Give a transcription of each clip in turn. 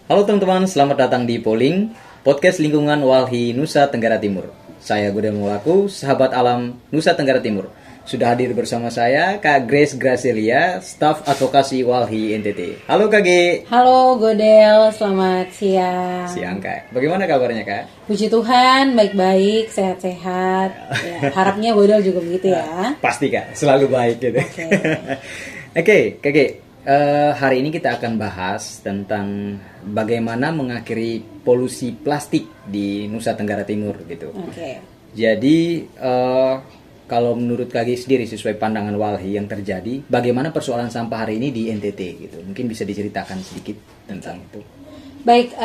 Halo teman-teman, selamat datang di Polling, podcast lingkungan Walhi Nusa Tenggara Timur. Saya Godel Mulaku, sahabat alam Nusa Tenggara Timur. Sudah hadir bersama saya Kak Grace Gracelia, staf advokasi Walhi NTT. Halo Kak G. Halo Godel, selamat siang. Siang Kak. Bagaimana kabarnya Kak? Puji Tuhan, baik-baik, sehat-sehat. Ya, harapnya Godel juga begitu ya. Pasti Kak, selalu baik gitu. Oke, Kak G. Hari ini kita akan bahas tentang bagaimana mengakhiri polusi plastik di Nusa Tenggara Timur gitu. Jadi kalau menurut Kak G sendiri sesuai pandangan Walhi yang terjadi, bagaimana persoalan sampah hari ini di NTT gitu? Mungkin bisa diceritakan sedikit tentang itu. Baik,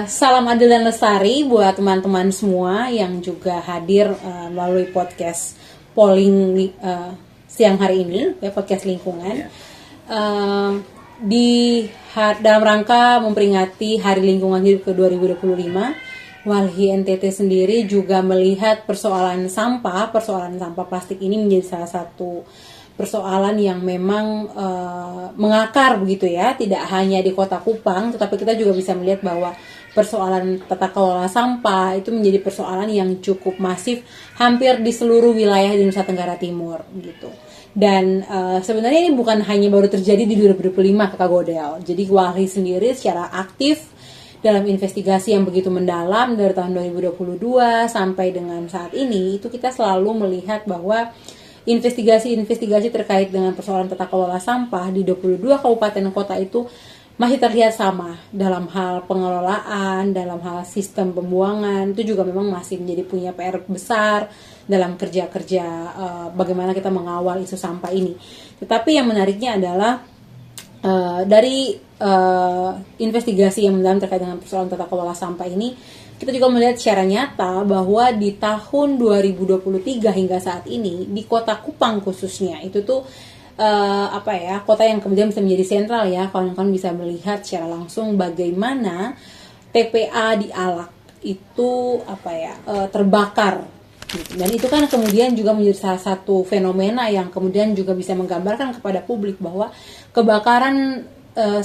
salam adil dan lestari buat teman-teman semua yang juga hadir melalui podcast polling siang hari ini, ya podcast lingkungan. Dalam rangka memperingati Hari Lingkungan Hidup ke 2025, Walhi NTT sendiri juga melihat persoalan sampah plastik ini menjadi salah satu persoalan yang memang mengakar begitu ya, tidak hanya di Kota Kupang, tetapi kita juga bisa melihat bahwa persoalan tata kelola sampah itu menjadi persoalan yang cukup masif hampir di seluruh wilayah di Nusa Tenggara Timur gitu. Dan sebenarnya ini bukan hanya baru terjadi di 2025 Kak Godel. Jadi Walhi sendiri secara aktif dalam investigasi yang begitu mendalam dari tahun 2022 sampai dengan saat ini, itu kita selalu melihat bahwa investigasi terkait dengan persoalan tata kelola sampah di 22 kabupaten kota itu masih terlihat sama dalam hal pengelolaan, dalam hal sistem pembuangan, itu juga memang masih menjadi punya PR besar dalam kerja-kerja bagaimana kita mengawal isu sampah ini. Tetapi yang menariknya adalah dari investigasi yang mendalam terkait dengan persoalan tata kelola sampah ini, kita juga melihat secara nyata bahwa di tahun 2023 hingga saat ini di Kota Kupang khususnya itu tuh kota yang kemudian bisa menjadi sentral ya, kawan-kawan bisa melihat secara langsung bagaimana TPA di Alak itu terbakar gitu. Dan itu kan kemudian juga menjadi salah satu fenomena yang kemudian juga bisa menggambarkan kepada publik bahwa kebakaran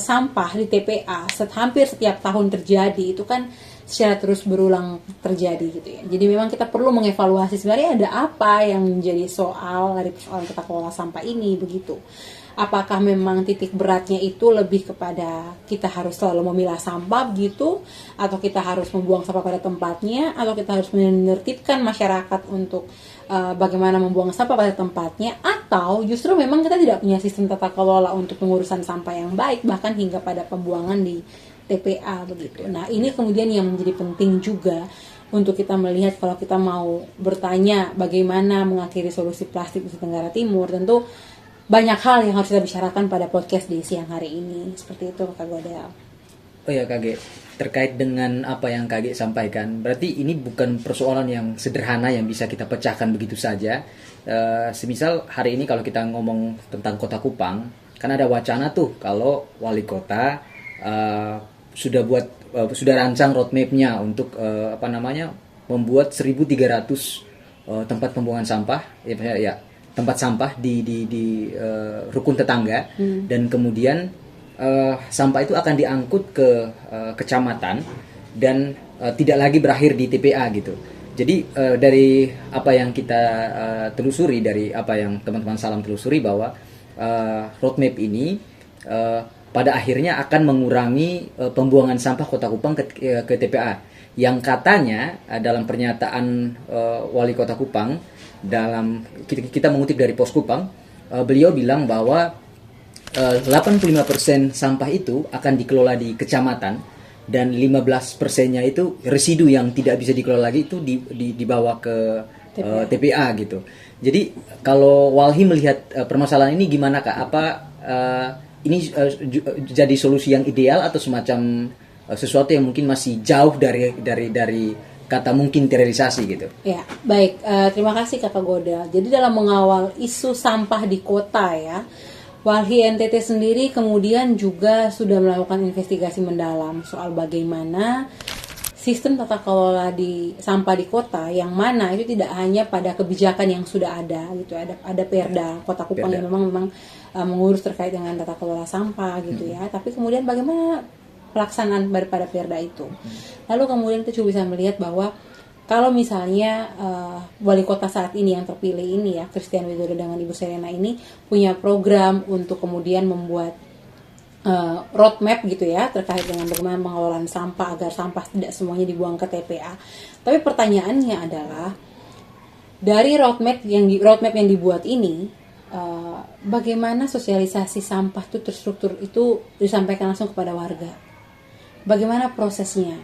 sampah di TPA hampir setiap tahun terjadi, itu kan secara terus berulang terjadi gitu ya. Jadi memang kita perlu mengevaluasi sebenarnya ada apa yang menjadi soal dari persoalan tata kelola sampah ini begitu. Apakah memang titik beratnya itu lebih kepada kita harus selalu memilah sampah gitu, atau kita harus membuang sampah pada tempatnya, atau kita harus menertibkan masyarakat untuk bagaimana membuang sampah pada tempatnya, atau justru memang kita tidak punya sistem tata kelola untuk pengurusan sampah yang baik bahkan hingga pada pembuangan di TPA begitu. Nah, ini kemudian yang menjadi penting juga untuk kita melihat kalau kita mau bertanya bagaimana mengakhiri solusi plastik di Nusa Tenggara Timur, tentu banyak hal yang harus kita bicarakan pada podcast di siang hari ini. Seperti itu Kak Godel. Oh ya Kak G, terkait dengan apa yang Kak G sampaikan, berarti ini bukan persoalan yang sederhana yang bisa kita pecahkan begitu saja. Semisal hari ini kalau kita ngomong tentang Kota Kupang, kan ada wacana tuh kalau wali kota sudah rancang roadmap-nya untuk membuat 1.300 tempat pembuangan sampah tempat sampah di rukun tetangga, dan kemudian sampah itu akan diangkut ke kecamatan dan tidak lagi berakhir di TPA gitu. Jadi dari apa yang kita telusuri, dari apa yang teman-teman Salam telusuri, bahwa roadmap ini pada akhirnya akan mengurangi pembuangan sampah Kota Kupang ke TPA, yang katanya dalam pernyataan Wali Kota Kupang, dalam kita mengutip dari Pos Kupang, beliau bilang bahwa 85% sampah itu akan dikelola di kecamatan dan 15%-nya itu residu yang tidak bisa dikelola lagi itu dibawa ke TPA gitu. Jadi kalau Walhi melihat permasalahan ini gimana Kak? Apa ini jadi solusi yang ideal atau semacam sesuatu yang mungkin masih jauh dari kata mungkin terrealisasi gitu? Ya, baik. Terima kasih Kakak Godel. Jadi dalam mengawal isu sampah di kota ya, Walhi NTT sendiri kemudian juga sudah melakukan investigasi mendalam soal bagaimana sistem tata kelola di sampah di kota, yang mana itu tidak hanya pada kebijakan yang sudah ada gitu, ada Perda Kota Kupang yang memang mengurus terkait dengan tata kelola sampah gitu ya, tapi kemudian bagaimana pelaksanaan daripada Perda itu. Lalu kemudian kita juga bisa melihat bahwa kalau misalnya wali kota saat ini yang terpilih ini ya, Christian Widodo dengan Ibu Serena ini punya program untuk kemudian membuat roadmap gitu ya terkait dengan bagaimana pengelolaan sampah agar sampah tidak semuanya dibuang ke TPA. Tapi pertanyaannya adalah dari roadmap yang dibuat ini, bagaimana sosialisasi sampah itu terstruktur itu disampaikan langsung kepada warga? Bagaimana prosesnya?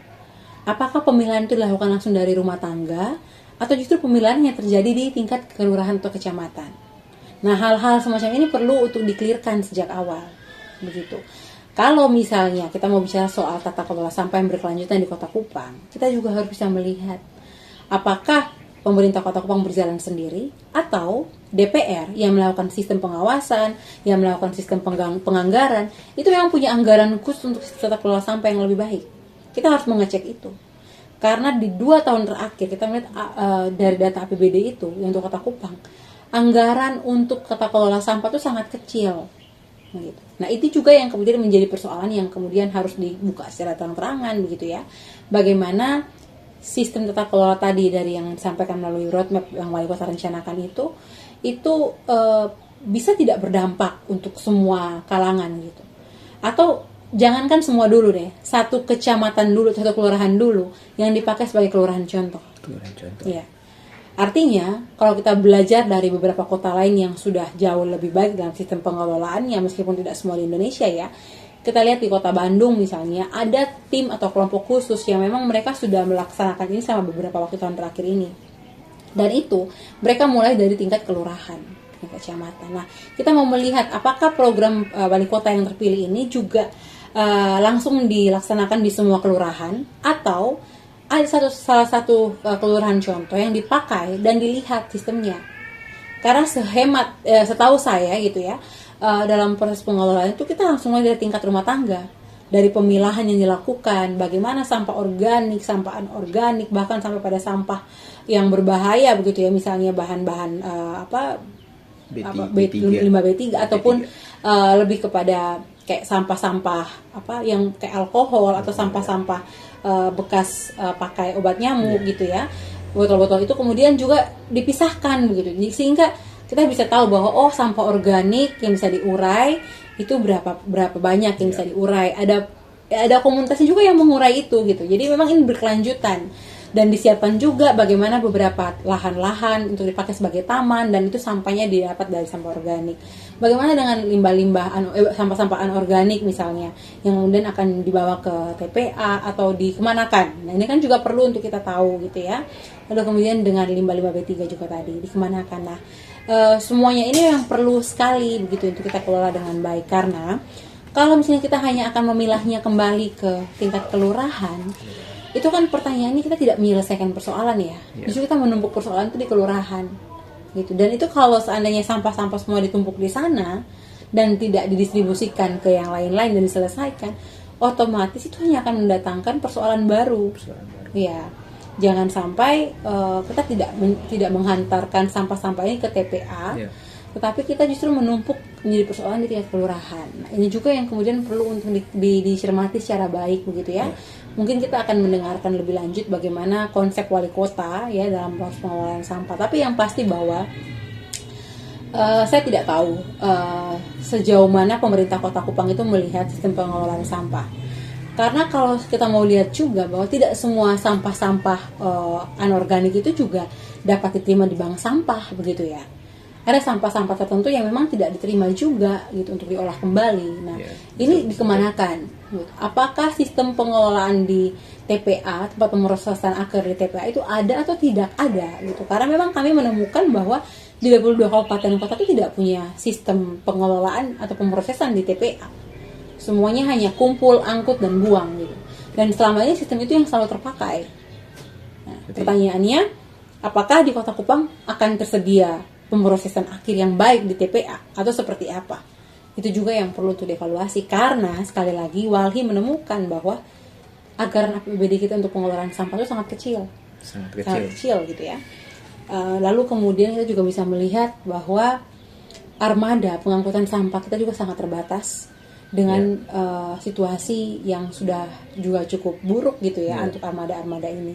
Apakah pemilihan itu dilakukan langsung dari rumah tangga atau justru pemilihan yang terjadi di tingkat kelurahan atau kecamatan? Nah, hal-hal semacam ini perlu untuk dikelirkan sejak awal. Begitu. Kalau misalnya kita mau bicara soal tata kelola sampah yang berkelanjutan di Kota Kupang, kita juga harus bisa melihat apakah pemerintah Kota Kupang berjalan sendiri atau DPR yang melakukan sistem pengawasan, yang melakukan sistem penganggaran, itu yang punya anggaran khusus untuk tata kelola sampah yang lebih baik. Kita harus mengecek itu. Karena di 2 tahun terakhir kita melihat dari data APBD itu yang untuk Kota Kupang, anggaran untuk tata kelola sampah itu sangat kecil. Nah, itu juga yang kemudian menjadi persoalan yang kemudian harus dibuka secara terang-terangan begitu ya. Bagaimana sistem tata kelola tadi dari yang disampaikan melalui roadmap yang wali kota rencanakan itu bisa tidak berdampak untuk semua kalangan gitu. Atau jangankan semua dulu deh, satu kecamatan dulu, satu kelurahan dulu yang dipakai sebagai kelurahan contoh. Kelurahan contoh. Ya. Artinya, kalau kita belajar dari beberapa kota lain yang sudah jauh lebih baik dalam sistem pengelolaannya, meskipun tidak semua di Indonesia ya, kita lihat di Kota Bandung misalnya, ada tim atau kelompok khusus yang memang mereka sudah melaksanakan ini selama beberapa waktu tahun terakhir ini. Dan itu, mereka mulai dari tingkat kelurahan, tingkat kecamatan. Nah, kita mau melihat apakah program wali kota yang terpilih ini juga langsung dilaksanakan di semua kelurahan, atau ada salah satu kelurahan contoh yang dipakai dan dilihat sistemnya. Karena setahu saya gitu ya, dalam proses pengelolaan itu kita langsung mulai dari tingkat rumah tangga, dari pemilahan yang dilakukan, bagaimana sampah organik, sampah anorganik, bahkan sampai pada sampah yang berbahaya begitu ya, misalnya bahan-bahan limbah B3 ataupun lebih kepada kayak sampah-sampah yang kayak alkohol atau sampah-sampah bekas pakai obat nyamuk gitu ya, botol-botol itu kemudian juga dipisahkan begitu, sehingga kita bisa tahu bahwa sampah organik yang bisa diurai itu berapa banyak yang bisa diurai, ada komunitasnya juga yang mengurai itu gitu. Jadi memang ini berkelanjutan dan disiapkan juga bagaimana beberapa lahan-lahan untuk dipakai sebagai taman dan itu sampahnya didapat dari sampah organik. Bagaimana dengan limbah-limbah sampah-sampah anorganik misalnya yang kemudian akan dibawa ke TPA atau dikemanakan. Nah, ini kan juga perlu untuk kita tahu gitu ya. Lalu kemudian dengan limbah-limbah B3 juga tadi dikemanakan. Nah, semuanya ini yang perlu sekali begitu untuk kita kelola dengan baik, karena kalau misalnya kita hanya akan memilahnya kembali ke tingkat kelurahan, itu kan pertanyaannya kita tidak menyelesaikan persoalan ya. Justru kita menumpuk persoalan itu di kelurahan gitu. Dan itu kalau seandainya sampah-sampah semua ditumpuk di sana dan tidak didistribusikan ke yang lain-lain dan diselesaikan, otomatis itu hanya akan mendatangkan persoalan baru. Ya, jangan sampai kita tidak menghantarkan sampah-sampah ini ke TPA, tetapi kita justru menumpuk menjadi persoalan di tingkat kelurahan. Nah, ini juga yang kemudian perlu untuk dicermati secara baik begitu ya. Mungkin kita akan mendengarkan lebih lanjut bagaimana konsep wali kota ya dalam proses pengelolaan sampah. Tapi yang pasti bahwa saya tidak tahu sejauh mana pemerintah Kota Kupang itu melihat sistem pengelolaan sampah. Karena kalau kita mau lihat juga bahwa tidak semua sampah-sampah anorganik itu juga dapat diterima di bank sampah begitu ya. Ada sampah-sampah tertentu yang memang tidak diterima juga gitu untuk diolah kembali. Nah, ini dikemanakan? Apakah sistem pengelolaan di TPA, tempat pemrosesan akhir di TPA itu ada atau tidak ada gitu? Karena memang kami menemukan bahwa di 22 kabupaten kota itu tidak punya sistem pengelolaan atau pemrosesan di TPA. Semuanya hanya kumpul, angkut dan buang gitu. Dan selama ini sistem itu yang selalu terpakai. Nah, pertanyaannya, apakah di Kota Kupang akan tersedia pemrosesan akhir yang baik di TPA atau seperti apa? Itu juga yang perlu untuk dievaluasi, karena sekali lagi Walhi menemukan bahwa anggaran APBD kita untuk pengelolaan sampah itu sangat kecil gitu ya. Lalu kemudian kita juga bisa melihat bahwa armada pengangkutan sampah kita juga sangat terbatas. dengan situasi yang sudah juga cukup buruk gitu ya untuk armada-armada ini.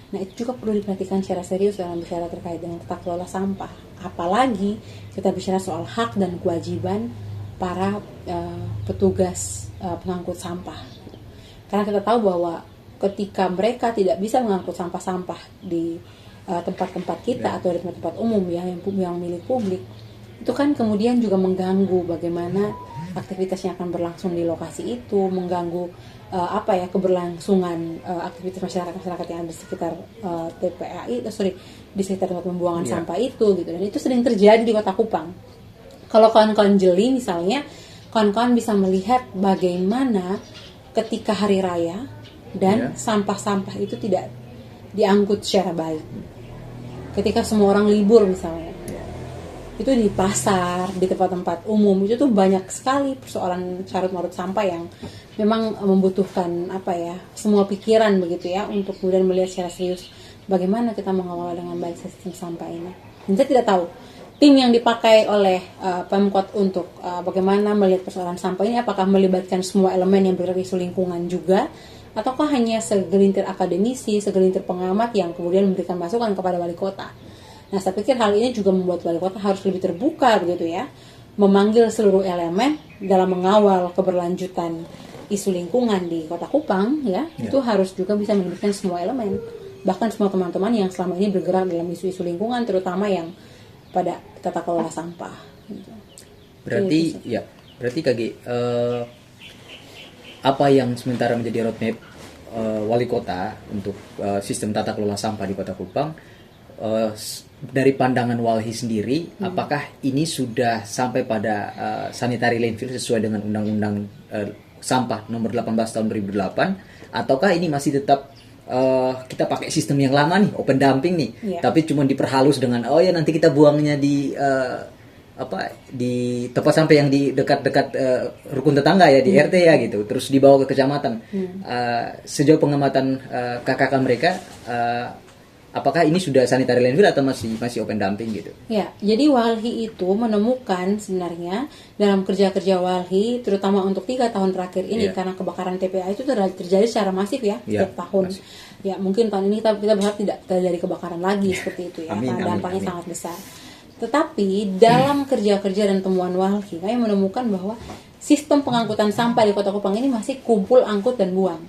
Nah, itu juga perlu diperhatikan secara serius dalam bicara terkait dengan tata kelola sampah. Apalagi kita bicara soal hak dan kewajiban para petugas pengangkut sampah. Karena kita tahu bahwa ketika mereka tidak bisa mengangkut sampah-sampah di tempat-tempat kita atau di tempat-tempat umum ya yang milik publik, itu kan kemudian juga mengganggu bagaimana aktivitas yang akan berlangsung di lokasi itu, mengganggu keberlangsungan aktivitas masyarakat yang ada di sekitar di sekitar tempat pembuangan sampah itu gitu. Dan itu sering terjadi di Kota Kupang. Kalau kawan-kawan jeli misalnya, kawan-kawan bisa melihat bagaimana ketika hari raya dan sampah-sampah itu tidak diangkut secara baik. Ketika semua orang libur misalnya, itu di pasar, di tempat-tempat umum itu tuh banyak sekali persoalan carut-marut sampah yang memang membutuhkan semua pikiran begitu ya untuk kemudian melihat secara serius bagaimana kita mengelola dengan baik sistem sampah ini. Dan saya tidak tahu tim yang dipakai oleh Pemkot untuk bagaimana melihat persoalan sampah ini, apakah melibatkan semua elemen yang bergerak isu lingkungan juga, ataukah hanya segelintir akademisi, segelintir pengamat yang kemudian memberikan masukan kepada wali kota. Nah, saya pikir hal ini juga membuat wali kota harus lebih terbuka begitu ya, memanggil seluruh elemen dalam mengawal keberlanjutan isu lingkungan di Kota Kupang ya. Itu harus juga bisa melibatkan semua elemen, bahkan semua teman-teman yang selama ini bergerak dalam isu-isu lingkungan, terutama yang pada tata kelola sampah. Gitu. Berarti KG, apa yang sementara menjadi roadmap wali kota untuk sistem tata kelola sampah di Kota Kupang, dari pandangan Walhi sendiri, apakah ini sudah sampai pada sanitary landfill sesuai dengan Undang-Undang Sampah Nomor 18 Tahun 2008, ataukah ini masih tetap kita pakai sistem yang lama nih, open dumping nih, tapi cuma diperhalus dengan nanti kita buangnya di di tempat sampah yang di dekat-dekat rukun tetangga ya, di RT ya gitu, terus dibawa ke kecamatan. Sejauh pengamatan kakak mereka, apakah ini sudah sanitary landfill atau masih open dumping gitu? Ya, jadi Walhi itu menemukan sebenarnya dalam kerja-kerja Walhi, terutama untuk 3 tahun terakhir ini, karena kebakaran TPA itu terjadi secara masif ya setiap tahun. Masif. Ya, mungkin tahun ini kita berharap tidak terjadi kebakaran lagi seperti itu ya, karena dampaknya sangat besar. Tetapi dalam kerja-kerja dan temuan Walhi, kami menemukan bahwa sistem pengangkutan sampah di Kota Kupang ini masih kumpul, angkut, dan buang.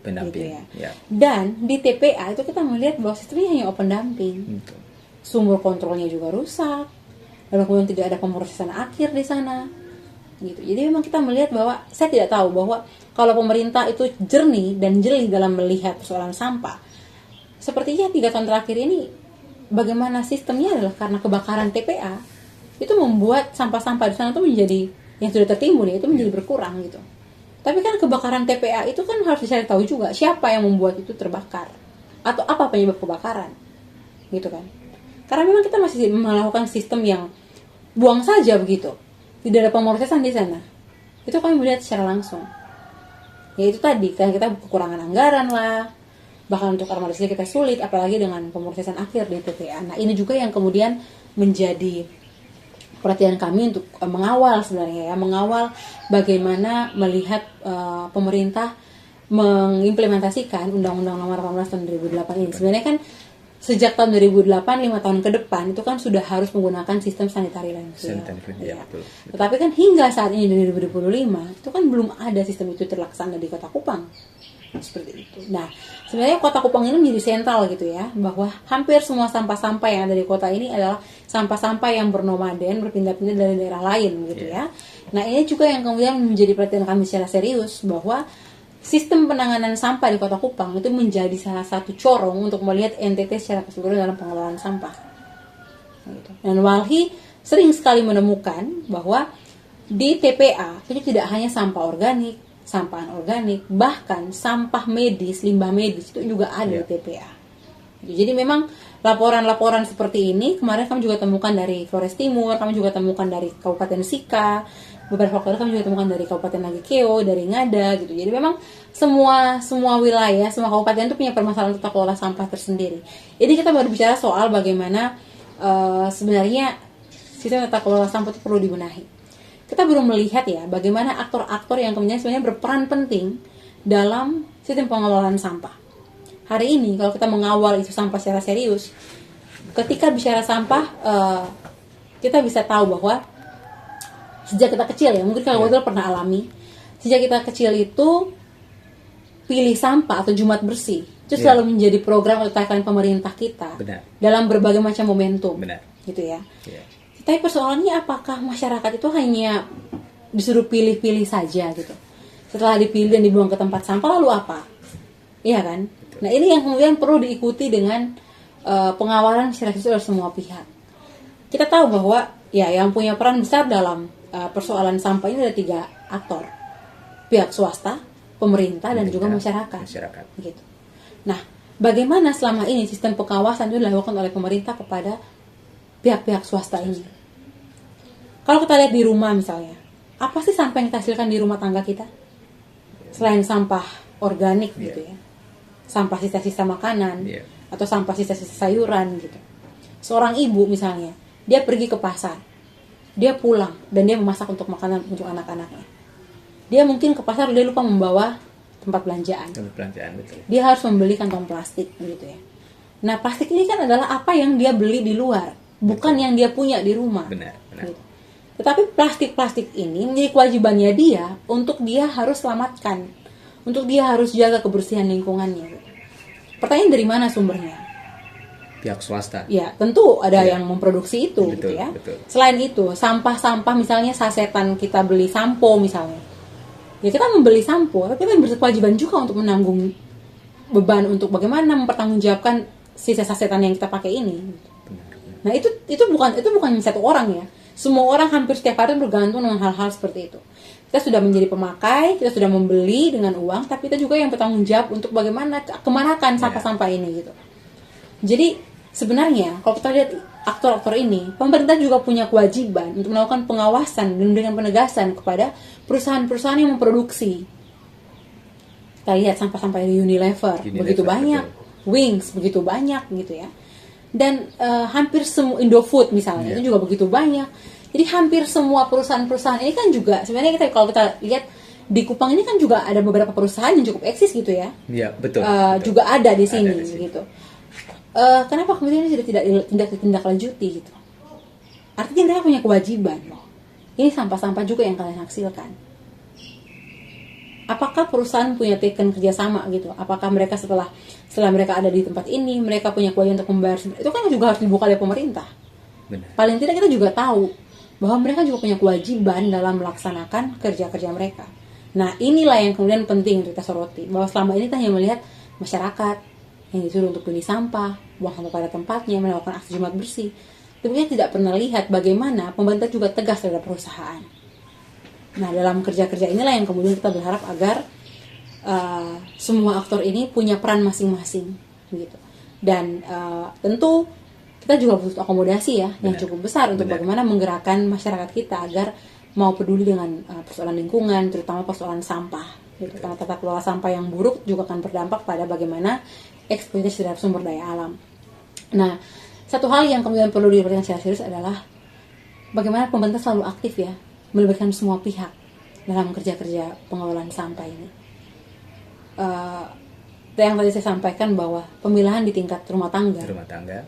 Gitu ya. Dan di TPA itu kita melihat bahwa sistemnya hanya open dumping. Sumur kontrolnya juga rusak. Lalu kemudian tidak ada pemrosesan akhir di sana. Gitu. Jadi memang kita melihat bahwa saya tidak tahu bahwa kalau pemerintah itu jernih dan jeli dalam melihat persoalan sampah, sepertinya 3 tahun terakhir ini bagaimana sistemnya adalah karena kebakaran TPA itu membuat sampah-sampah di sana itu menjadi yang sudah tertimbun itu menjadi berkurang gitu. Tapi kan kebakaran TPA itu kan harus dicari tahu juga siapa yang membuat itu terbakar atau apa penyebab kebakaran, gitu kan? Karena memang kita masih melakukan sistem yang buang saja begitu, tidak ada pemrosesan di sana. Itu kami melihat secara langsung. Ya itu tadi kan kita kekurangan anggaran lah, bahkan untuk armada saja kita sulit, apalagi dengan pemrosesan akhir di TPA. Nah ini juga yang kemudian menjadi perhatian kami untuk mengawal sebenarnya ya, mengawal bagaimana melihat pemerintah mengimplementasikan Undang-Undang Nomor 18 Tahun 2008 ini. Sebenarnya kan sejak tahun 2008, 5 tahun ke depan itu kan sudah harus menggunakan sistem sanitary landfill. Ya. Tetapi kan hingga saat ini di 2025 itu kan belum ada sistem itu terlaksana di Kota Kupang. Seperti itu. Nah, sebenarnya Kota Kupang ini menjadi sentral gitu ya, bahwa hampir semua sampah-sampah yang ada di kota ini adalah sampah-sampah yang bernomaden, berpindah-pindah dari daerah lain gitu ya. Nah, ini juga yang kemudian menjadi perhatian kami secara serius, bahwa sistem penanganan sampah di Kota Kupang itu menjadi salah satu corong untuk melihat NTT secara keseluruhan dalam pengelolaan sampah. Gitu. Dan Walhi sering sekali menemukan bahwa di TPA itu tidak hanya sampah organik, sampah anorganik, bahkan sampah medis, limbah medis itu juga ada di TPA. Jadi memang laporan-laporan seperti ini kemarin kami juga temukan dari Flores Timur, kami juga temukan dari Kabupaten Sika, beberapa kali kami juga temukan dari Kabupaten Nagekeo, dari Ngada gitu. Jadi memang semua wilayah, semua kabupaten itu punya permasalahan tata kelola sampah tersendiri. Jadi kita baru bicara soal bagaimana sebenarnya sistem tata kelola sampah itu perlu dibenahi. kita belum melihat ya bagaimana aktor-aktor yang kemudian sebenarnya berperan penting dalam sistem pengelolaan sampah. Hari ini kalau kita mengawal isu sampah secara serius, ketika bicara sampah, kita bisa tahu bahwa sejak kita kecil ya, mungkin kalau pernah alami, sejak kita kecil itu pilih sampah atau Jumat bersih itu selalu menjadi program atau tagline pemerintah kita. Benar. Dalam berbagai macam momentum. Benar. Gitu ya. Tapi persoalannya apakah masyarakat itu hanya disuruh pilih-pilih saja gitu. Setelah dipilih dan dibuang ke tempat sampah lalu apa? Iya kan? Betul. Nah, ini yang kemudian perlu diikuti dengan pengawalan secara serius oleh semua pihak. Kita tahu bahwa ya yang punya peran besar dalam persoalan sampah ini ada 3 aktor. Pihak swasta, pemerintah dan juga masyarakat. Gitu. Nah, bagaimana selama ini sistem pengawasan itu dilakukan oleh pemerintah kepada pihak-pihak swasta ini? Kalau kita lihat di rumah misalnya, apa sih sampah yang kita hasilkan di rumah tangga kita? Selain sampah organik gitu ya, sampah sisa-sisa makanan atau sampah sisa-sisa sayuran gitu. Seorang ibu misalnya, dia pergi ke pasar, dia pulang dan dia memasak untuk makanan untuk anak-anaknya. Dia mungkin ke pasar dia lupa membawa tempat belanjaan. Betul. Dia harus membeli kantong plastik gitu ya. Nah, plastik ini kan adalah apa yang dia beli di luar, bukan yang dia punya di rumah. Benar. Gitu. Tetapi plastik-plastik ini menjadi kewajibannya dia untuk dia harus selamatkan, untuk dia harus jaga kebersihan lingkungannya. Gitu. Pertanyaan dari mana sumbernya? Pihak swasta. Ya, tentu ada yang memproduksi itu, betul, gitu ya. Betul. Selain itu, sampah-sampah misalnya sasetan kita beli sampo misalnya. Ya kita membeli sampo, tapi kita berkewajiban juga untuk menanggung beban untuk bagaimana mempertanggungjawabkan sisa sasetan yang kita pakai ini. Nah itu bukan satu orang ya. Semua orang hampir setiap hari bergantung dengan hal-hal seperti itu. Kita sudah menjadi pemakai, kita sudah membeli dengan uang, tapi kita juga yang bertanggung jawab untuk bagaimana kemanakan sampah-sampah ini gitu. Jadi sebenarnya kalau kita lihat aktor-aktor ini, pemerintah juga punya kewajiban untuk melakukan pengawasan dan dengan penegasan kepada perusahaan-perusahaan yang memproduksi. Kita lihat sampah-sampah dari Unilever begitu banyak, Wings begitu banyak gitu ya. Dan hampir semua Indofood misalnya itu juga begitu banyak. Jadi hampir semua perusahaan-perusahaan ini kan juga sebenarnya kalau kita lihat di Kupang ini kan juga ada beberapa perusahaan yang cukup eksis gitu ya. Iya, betul. Juga ada di sini gitu. Kenapa kemudian ini tidak ditindaklanjuti gitu? Artinya mereka punya kewajiban. Ini sampah-sampah juga yang kalian hasilkan. Apakah perusahaan punya taken kerjasama gitu? Apakah mereka setelah mereka ada di tempat ini, mereka punya kewajiban untuk membayar? Itu kan juga harus dibuka oleh pemerintah. Benar. Paling tidak kita juga tahu bahwa mereka juga punya kewajiban dalam melaksanakan kerja-kerja mereka. Nah, inilah yang kemudian penting untuk kita soroti. Bahwa selama ini kita hanya melihat masyarakat yang disuruh untuk pilih sampah, buang sampah pada tempatnya, melakukan aksi Jumat bersih. Tapi kita tidak pernah lihat bagaimana pemerintah juga tegas terhadap perusahaan. Nah, dalam kerja-kerja inilah yang kemudian kita berharap agar semua aktor ini punya peran masing-masing, gitu. Dan tentu kita juga butuh akomodasi ya yang cukup besar untuk bagaimana menggerakkan masyarakat kita agar mau peduli dengan persoalan lingkungan, terutama persoalan sampah. Gitu. Karena tata kelola sampah yang buruk juga akan berdampak pada bagaimana eksploitasi terhadap sumber daya alam. Nah, satu hal yang kemudian perlu diperhatikan secara serius adalah bagaimana pemerintah selalu aktif ya melibatkan semua pihak dalam kerja-kerja pengelolaan sampah ini. Yang tadi saya sampaikan bahwa pemilahan di tingkat rumah tangga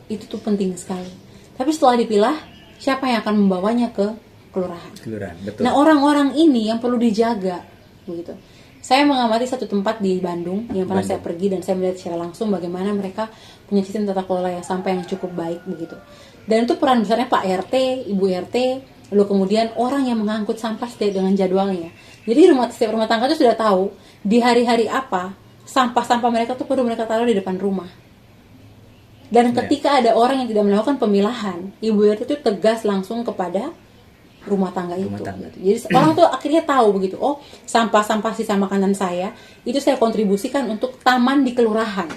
itu tuh penting sekali. Tapi setelah dipilah, siapa yang akan membawanya ke kelurahan? Betul. Nah, orang-orang ini yang perlu dijaga, begitu. Saya mengamati satu tempat di Bandung yang pernah saya pergi dan saya melihat secara langsung bagaimana mereka punya sistem tata kelola yang sampah yang cukup baik begitu. Dan itu peran besarnya Pak RT, Ibu RT, lalu kemudian orang yang mengangkut sampah setiap dengan jadwalnya. Jadi setiap rumah tangga itu sudah tahu di hari-hari apa sampah-sampah mereka tuh perlu mereka taruh di depan rumah. Dan ketika ada orang yang tidak melakukan pemilahan, Ibu RT itu tegas langsung kepada rumah tangga itu. Gitu. Jadi orang tuh akhirnya tahu begitu. Oh, sampah-sampah sisa makanan saya itu saya kontribusikan untuk taman di kelurahan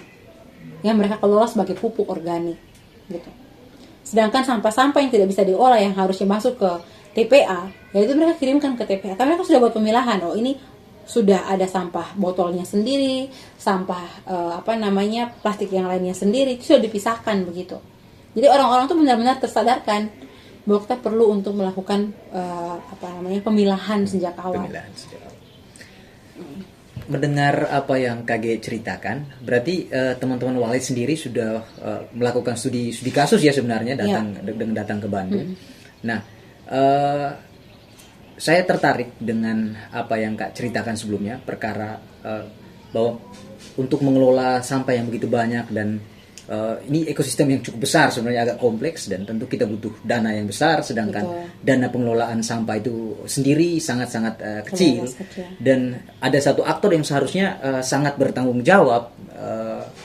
yang mereka kelola sebagai pupuk organik, gitu. Sedangkan sampah-sampah yang tidak bisa diolah yang harusnya masuk ke TPA, yaitu mereka kirimkan ke TPA. Tapi mereka sudah buat pemilahan. Oh, ini sudah ada sampah botolnya sendiri, sampah plastik yang lainnya sendiri, itu sudah dipisahkan begitu. Jadi orang-orang tuh benar-benar tersadarkan bahwa kita perlu untuk melakukan pemilahan sejak awal. Pemilahan sejak awal. Mendengar apa yang KG ceritakan, berarti teman-teman Walid sendiri sudah melakukan studi kasus ya sebenarnya datang ke Bandung. Nah, saya tertarik dengan apa yang Kak ceritakan sebelumnya, perkara bahwa untuk mengelola sampah yang begitu banyak dan ini ekosistem yang cukup besar sebenarnya, agak kompleks dan tentu kita butuh dana yang besar, sedangkan dana pengelolaan sampah itu sendiri sangat-sangat kecil. Dan ada satu aktor yang seharusnya sangat bertanggung jawab,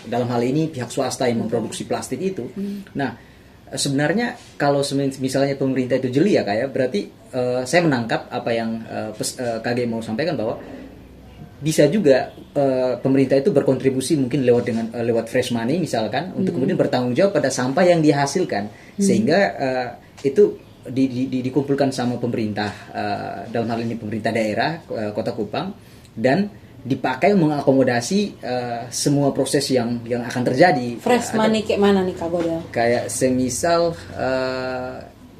dalam hal ini pihak swasta yang memproduksi plastik itu. Nah, sebenarnya kalau misalnya pemerintah itu jeli ya kayak, berarti saya menangkap apa yang KG mau sampaikan, bahwa bisa juga pemerintah itu berkontribusi mungkin lewat fresh money misalkan, untuk kemudian bertanggung jawab pada sampah yang dihasilkan, sehingga itu dikumpulkan sama pemerintah, dalam hal ini pemerintah daerah Kota Kupang, dan dipakai mengakomodasi semua proses yang akan terjadi. Fresh money kayak mana nih Kak Godel? Kayak semisal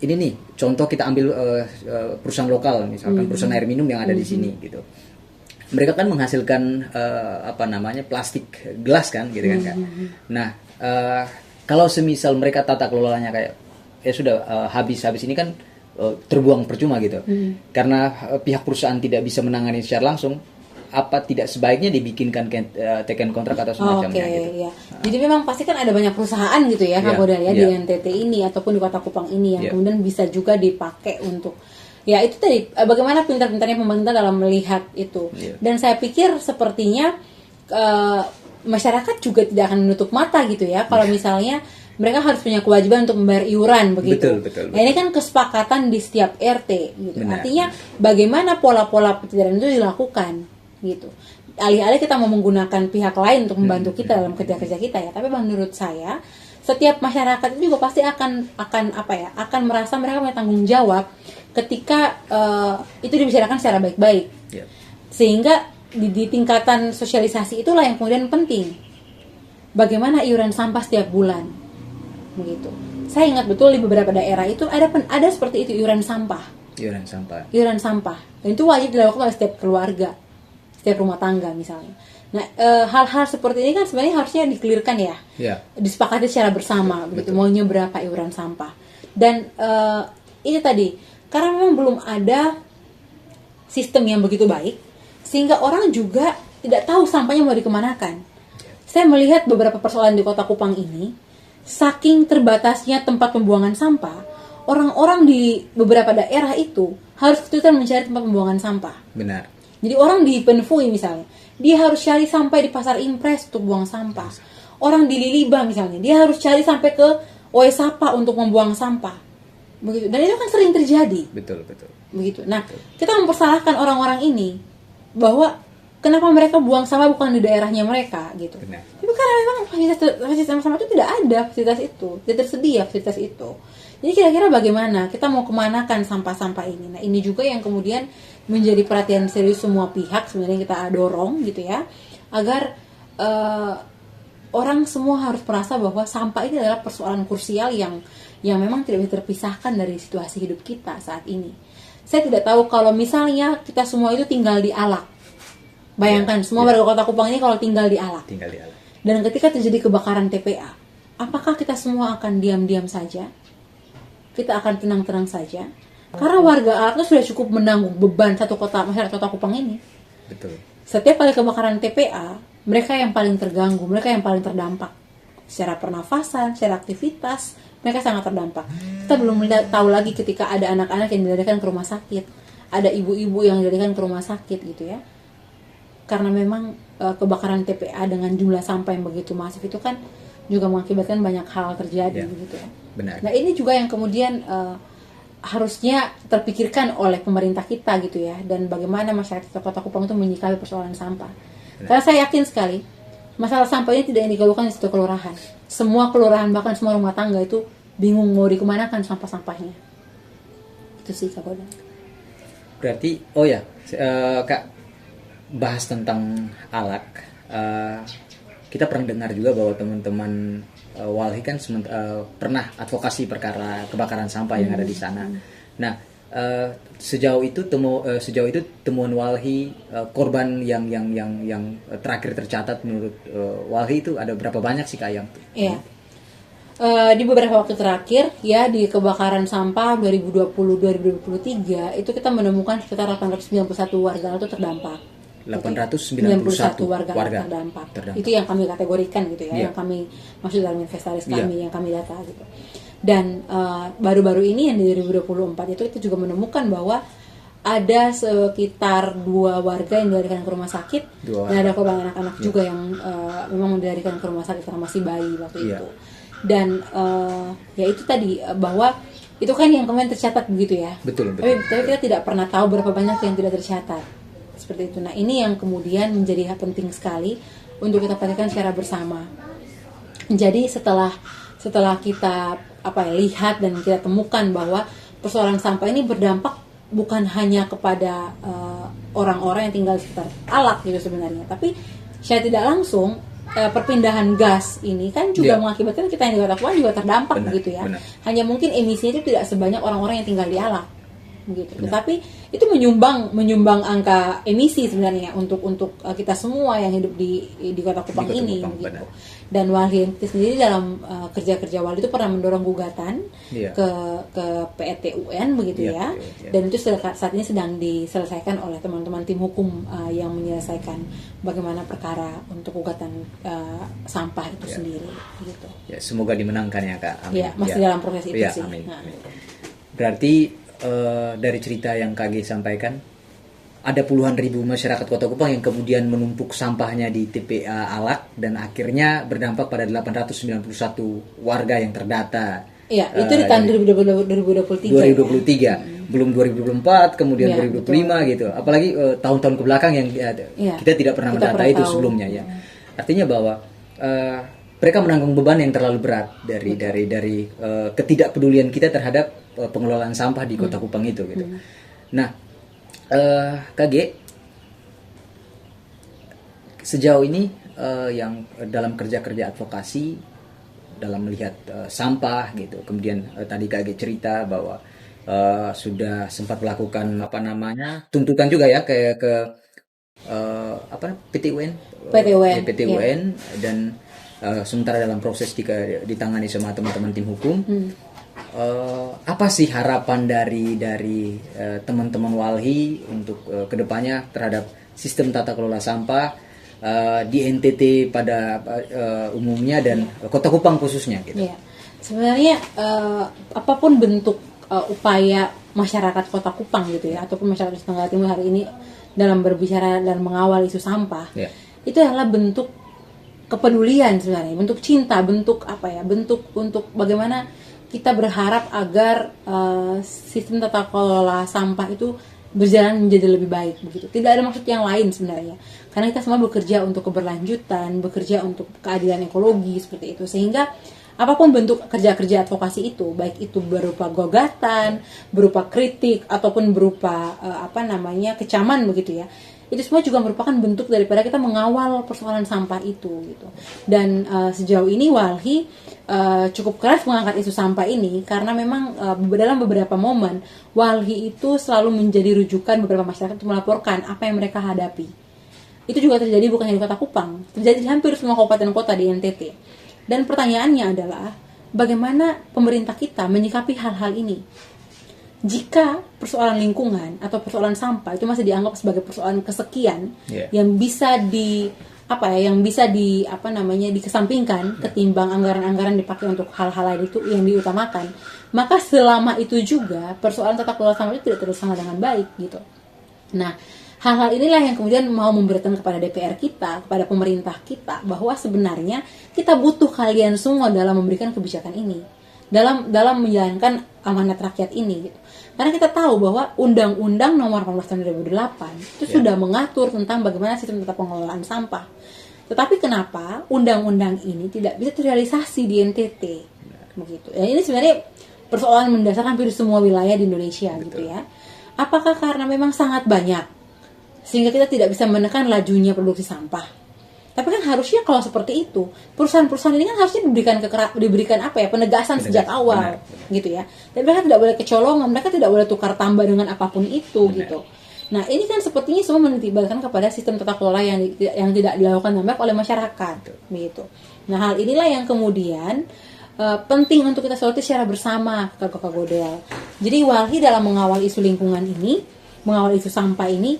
ini nih, contoh kita ambil perusahaan lokal misalkan, perusahaan air minum yang ada di sini gitu. Mereka kan menghasilkan plastik gelas kan gitu kan Kak. Nah, kalau semisal mereka tata kelolanya kayak ya sudah habis ini kan terbuang percuma gitu. Karena pihak perusahaan tidak bisa menangani secara langsung, apa tidak sebaiknya dibikinkan taken kontrak atau semacamnya gitu. Ya. Jadi memang pasti kan ada banyak perusahaan gitu ya Kak Godel ya, di NTT ini ataupun di Kota Kupang ini yang kemudian bisa juga dipakai untuk, ya itu tadi bagaimana pintar-pintarnya pemerintah dalam melihat itu. Dan saya pikir sepertinya masyarakat juga tidak akan menutup mata gitu ya, kalau misalnya mereka harus punya kewajiban untuk membayar iuran begitu. Betul. Nah, ini kan kesepakatan di setiap RT gitu. Artinya bagaimana pola-pola pencairan itu dilakukan gitu. Alih-alih kita mau menggunakan pihak lain untuk membantu kita dalam kerja-kerja kita ya, tapi menurut saya setiap masyarakat itu juga pasti akan merasa mereka punya tanggung jawab ketika itu dibicarakan secara baik-baik. Sehingga di tingkatan sosialisasi itulah yang kemudian penting. Bagaimana iuran sampah setiap bulan, begitu. Saya ingat betul di beberapa daerah itu ada seperti itu, iuran sampah. Iuran sampah. Dan itu wajib dilakukan oleh setiap keluarga, setiap rumah tangga misalnya. Nah, hal-hal seperti ini kan sebenarnya harusnya dikelirkan ya, disepakati secara bersama, begitu. Maunya berapa iuran sampah. Dan itu tadi, karena memang belum ada sistem yang begitu baik, sehingga orang juga tidak tahu sampahnya mau dikemanakan. Saya melihat beberapa persoalan di Kota Kupang ini, saking terbatasnya tempat pembuangan sampah, orang-orang di beberapa daerah itu harus kesulitan mencari tempat pembuangan sampah. Benar. Jadi orang di Penfui misalnya, dia harus cari sampai di Pasar Impres untuk buang sampah. Orang di Liliba misalnya, dia harus cari sampai ke Oesapa untuk membuang sampah. Begitu. Dan itu kan sering terjadi. Betul. Begitu. Nah, kita mempersalahkan orang-orang ini bahwa kenapa mereka buang sampah bukan di daerahnya mereka gitu. Benar. Tapi karena memang fasilitas sampah itu tidak ada, fasilitas itu tidak tersedia fasilitas itu. Jadi kira-kira bagaimana kita mau kemanakan sampah-sampah ini? Nah, ini juga yang kemudian menjadi perhatian serius semua pihak sebenarnya kita dorong gitu ya, agar orang semua harus merasa bahwa sampah ini adalah persoalan krusial yang memang tidak bisa terpisahkan dari situasi hidup kita saat ini. Saya tidak tahu kalau misalnya kita semua itu tinggal di Alak. Bayangkan semua warga Kota Kupang ini kalau tinggal di Alak. Dan ketika terjadi kebakaran TPA, apakah kita semua akan diam-diam saja? Kita akan tenang-tenang saja? Karena warga Alak itu sudah cukup menanggung beban masyarakat Kota Kupang ini. Betul. Setiap kali kebakaran TPA, mereka yang paling terganggu, mereka yang paling terdampak. Secara pernafasan, secara aktivitas, mereka sangat terdampak. Kita belum tahu lagi ketika ada anak-anak yang dilarikan ke rumah sakit, ada ibu-ibu yang dilarikan ke rumah sakit gitu ya. Karena memang kebakaran TPA dengan jumlah sampah yang begitu masif itu kan juga mengakibatkan banyak hal terjadi begitu ya. Benar. Nah, ini juga yang kemudian harusnya terpikirkan oleh pemerintah kita gitu ya, dan bagaimana masyarakat Kota Kupang itu menyikapi persoalan sampah. Karena saya yakin sekali masalah sampah ini tidak dikeluhkan di satu kelurahan. Semua kelurahan bahkan semua rumah tangga itu bingung mau dikemanakan sampah-sampahnya. Itu sih Kak Godel. Berarti Kak, bahas tentang Alak. kita pernah dengar juga bahwa teman-teman Walhi kan pernah advokasi perkara kebakaran sampah yang ada di sana. Nah, sejauh itu temuan Walhi, korban yang terakhir tercatat menurut Walhi itu ada berapa banyak sih Kak Ayang? Iya. Di beberapa waktu terakhir ya, di kebakaran sampah 2020-2023 itu kita menemukan sekitar 891 warga itu terdampak. 891 warga terdampak. Itu yang kami kategorikan gitu ya, yang kami maksud dalam inventaris kami, yang kami data gitu. Dan baru-baru ini yang di 2024 itu kita juga menemukan bahwa ada sekitar 2 warga yang dilarikan ke rumah sakit, dan ada korban anak-anak juga yang memang dilarikan ke rumah sakit karena masih bayi waktu itu. Dan ya itu tadi bahwa itu kan yang kemarin tercatat begitu ya. Betul. Tapi kita tidak pernah tahu berapa banyak yang tidak tercatat. Seperti itu. Nah, ini yang kemudian menjadi penting sekali untuk kita perhatikan secara bersama. Jadi setelah kita lihat dan kita temukan bahwa persoalan sampah ini berdampak bukan hanya kepada orang-orang yang tinggal di sekitar Alak gitu sebenarnya, tapi secara tidak langsung perpindahan gas ini kan juga mengakibatkan kita yang di Kota Kupang juga terdampak gitu ya. Hanya mungkin emisinya itu tidak sebanyak orang-orang yang tinggal di Alak gitu. Tetapi itu menyumbang angka emisi sebenarnya untuk kita semua yang hidup di Kota Kupang ini gitu. Dan Walhi sendiri dalam kerja-kerja Walhi itu pernah mendorong gugatan ke PET UN begitu ya. Dan itu saat ini sedang diselesaikan oleh teman-teman tim hukum yang menyelesaikan bagaimana perkara untuk gugatan sampah itu sendiri gitu. Ya, semoga dimenangkan ya Kak. Amin. Ya, masih dalam proses itu sih. Amin. Berarti dari cerita yang KG sampaikan, ada puluhan ribu masyarakat Kota Kupang yang kemudian menumpuk sampahnya di TPA Alak dan akhirnya berdampak pada 891 warga yang terdata. Iya, itu di tahun 2023. Belum 2024, kemudian 2025 gitu. Apalagi tahun-tahun kebelakang yang kita tidak pernah mendata itu sebelumnya ya. Artinya bahwa mereka menanggung beban yang terlalu berat dari ketidakpedulian kita terhadap pengelolaan sampah di Kota Kupang itu gitu. Nah, KG sejauh ini yang dalam kerja-kerja advokasi dalam melihat sampah gitu, kemudian tadi KG cerita bahwa sudah sempat melakukan tuntutan juga ya ke PT UN dan sementara dalam proses ditangani sama teman-teman tim hukum. Apa sih harapan dari teman-teman Walhi untuk kedepannya terhadap sistem tata kelola sampah di NTT pada umumnya dan Kota Kupang khususnya gitu? Ya, sebenarnya apapun bentuk upaya masyarakat Kota Kupang gitu ya, ataupun masyarakat Nusa Tenggara Timur hari ini dalam berbicara dan mengawal isu sampah, itu adalah bentuk kepedulian sebenarnya, bentuk cinta, bentuk untuk bagaimana kita berharap agar sistem tata kelola sampah itu berjalan menjadi lebih baik begitu. Tidak ada maksud yang lain sebenarnya. Karena kita semua bekerja untuk keberlanjutan, bekerja untuk keadilan ekologi seperti itu. Sehingga apapun bentuk kerja-kerja advokasi itu, baik itu berupa gugatan, berupa kritik ataupun berupa kecaman begitu ya. Itu semua juga merupakan bentuk daripada kita mengawal persoalan sampah itu gitu. Dan sejauh ini Walhi cukup keras mengangkat isu sampah ini karena memang dalam beberapa momen Walhi itu selalu menjadi rujukan beberapa masyarakat untuk melaporkan apa yang mereka hadapi. Itu juga terjadi bukan hanya di Kota Kupang, terjadi di hampir semua kabupaten kota di NTT. Dan pertanyaannya adalah bagaimana pemerintah kita menyikapi hal-hal ini? Jika persoalan lingkungan atau persoalan sampah itu masih dianggap sebagai persoalan kesekian yang bisa dikesampingkan ketimbang anggaran-anggaran dipakai untuk hal-hal lain itu yang diutamakan, maka selama itu juga persoalan tata kelola sampah itu tidak terlaksana dengan baik gitu. Nah, hal-hal inilah yang kemudian mau memberikan kepada DPR kita, kepada pemerintah kita bahwa sebenarnya kita butuh kalian semua dalam memberikan kebijakan ini, dalam menjalankan amanat rakyat ini gitu. Karena kita tahu bahwa Undang-Undang Nomor 18 Tahun 2008 itu sudah mengatur tentang bagaimana sistem tata pengelolaan sampah. Tetapi kenapa undang-undang ini tidak bisa terrealisasi di NTT? Begitu. Ya, ini sebenarnya persoalan mendasar hampir di semua wilayah di Indonesia gitu ya. Apakah karena memang sangat banyak sehingga kita tidak bisa menekan lajunya produksi sampah? Tapi kan harusnya kalau seperti itu, perusahaan-perusahaan ini kan harusnya diberikan apa ya, penegasan sejak awal, gitu ya. Dan mereka tidak boleh kecolongan, mereka tidak boleh tukar tambah dengan apapun itu, gitu. Nah, ini kan sepertinya semua menitikberatkan kepada sistem tata kelola yang tidak dilakukan dengan baik oleh masyarakat, begitu. Nah, hal inilah yang kemudian penting untuk kita soroti secara bersama, Kakak Godel. Jadi Walhi dalam mengawal isu lingkungan ini, mengawal isu sampah ini,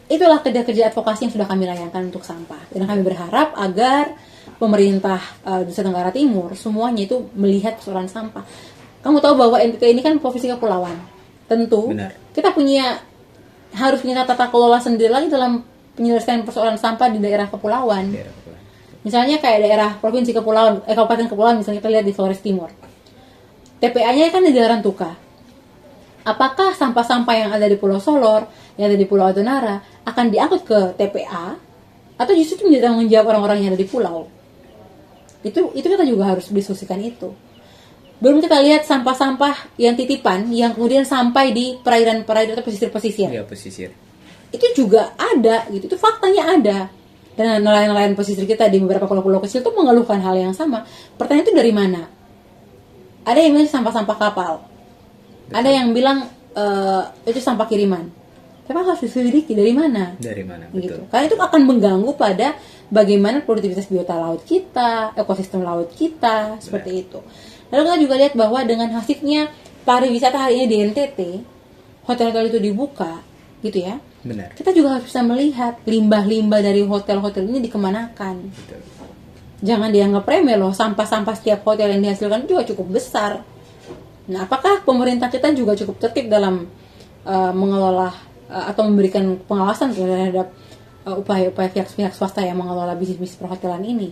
itulah kerja-kerja advokasi yang sudah kami layangkan untuk sampah. Dan kami berharap agar pemerintah Nusa Tenggara Timur semuanya itu melihat persoalan sampah. Kamu tahu bahwa NTT ini kan provinsi kepulauan. Tentu kita harus punya tata kelola sendiri lagi dalam penyelesaian persoalan sampah di daerah kepulauan. Misalnya kayak daerah provinsi kepulauan, kabupaten kepulauan, misalnya kita lihat di Flores Timur. TPA-nya kan di daerah Tuka. Apakah sampah-sampah yang ada di Pulau Solor, yang ada di Pulau Adonara akan diangkut ke TPA atau justru itu menjadi tanggung jawab orang-orang yang ada di pulau? Itu kita juga harus diskusikan itu. Belum kita lihat sampah-sampah yang titipan yang kemudian sampai di perairan-perairan atau pesisir-pesisir. Iya, pesisir. Itu juga ada gitu. Itu faktanya ada. Dan nelayan-nelayan pesisir kita di beberapa pulau-pulau kecil itu mengeluhkan hal yang sama. Pertanyaan itu dari mana? Ada yang bilang sampah-sampah kapal. Ada yang bilang itu sampah kiriman. Tapi harus diselidiki dari mana? Dari mana? Gitu. Betul. Karena itu akan mengganggu pada bagaimana produktivitas biota laut kita, ekosistem laut kita, seperti itu. Lalu kita juga lihat bahwa dengan hasilnya pariwisata hari ini di NTT, hotel-hotel itu dibuka, gitu ya. Benar. Kita juga harus bisa melihat limbah-limbah dari hotel-hotel ini dikemanakan. Betul. Jangan dianggap remeh loh, sampah-sampah setiap hotel yang dihasilkan juga cukup besar. Nah, apakah pemerintah kita juga cukup tertib dalam mengelola atau memberikan pengawasan terhadap upaya-upaya pihak swasta yang mengelola bisnis perhotelan ini?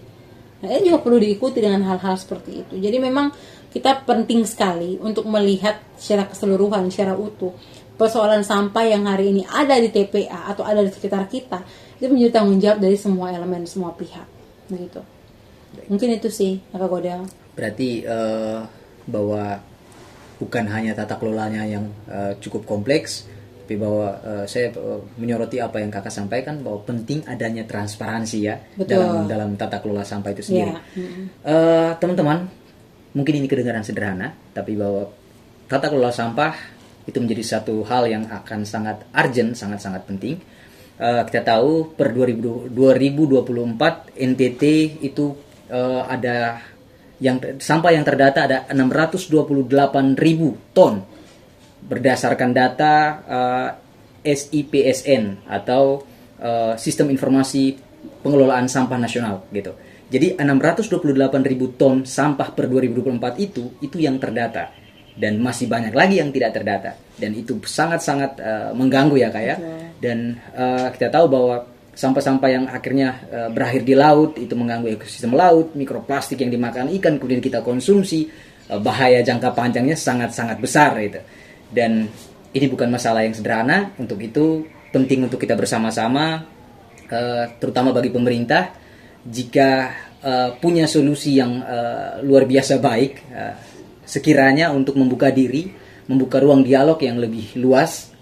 Nah, ini juga perlu diikuti dengan hal-hal seperti itu. Jadi memang kita penting sekali untuk melihat secara keseluruhan, secara utuh persoalan sampah yang hari ini ada di TPA atau ada di sekitar kita. Itu menjadi tanggung jawab dari semua elemen, semua pihak. Begitu. Mungkin itu sih, Kakak Godel. Berarti bahwa bukan hanya tata kelolanya yang cukup kompleks, tapi bahwa saya menyoroti apa yang kakak sampaikan bahwa penting adanya transparansi ya. Betul. dalam tata kelola sampah itu sendiri. Ya. Teman-teman, mungkin ini kedengaran sederhana, tapi bahwa tata kelola sampah itu menjadi satu hal yang akan sangat urgent, sangat-sangat penting. Kita tahu per 2024 NTT itu ada sampah yang terdata ada 628.000 ton berdasarkan data SIPSN atau Sistem Informasi Pengelolaan Sampah Nasional gitu. Jadi 628.000 ton sampah per 2024 itu yang terdata dan masih banyak lagi yang tidak terdata dan itu sangat-sangat mengganggu ya Kak ya. Dan kita tahu bahwa sampah-sampah yang akhirnya berakhir di laut itu mengganggu ekosistem laut, mikroplastik yang dimakan ikan kemudian kita konsumsi, bahaya jangka panjangnya sangat-sangat besar itu. Dan ini bukan masalah yang sederhana, untuk itu penting untuk kita bersama-sama, terutama bagi pemerintah, jika punya solusi yang luar biasa baik, sekiranya untuk membuka diri, membuka ruang dialog yang lebih luas,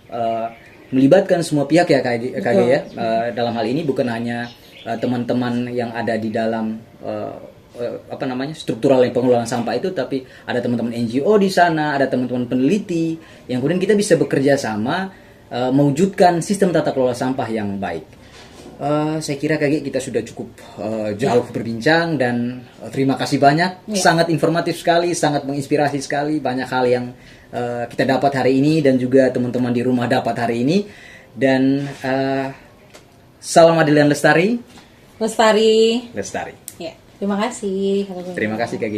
melibatkan semua pihak ya KG ya. Dalam hal ini bukan hanya teman-teman yang ada di dalam struktural yang pengelolaan sampah itu, tapi ada teman-teman NGO di sana, ada teman-teman peneliti yang kemudian kita bisa bekerja sama mewujudkan sistem tata kelola sampah yang baik. Saya kira kita sudah cukup jauh berbincang dan terima kasih banyak. Sangat informatif sekali, sangat menginspirasi sekali, banyak hal yang kita dapat hari ini dan juga teman-teman di rumah dapat hari ini. Dan salam adil dan lestari. Lestari. Lestari. Ya, terima kasih. Terima kasih KG.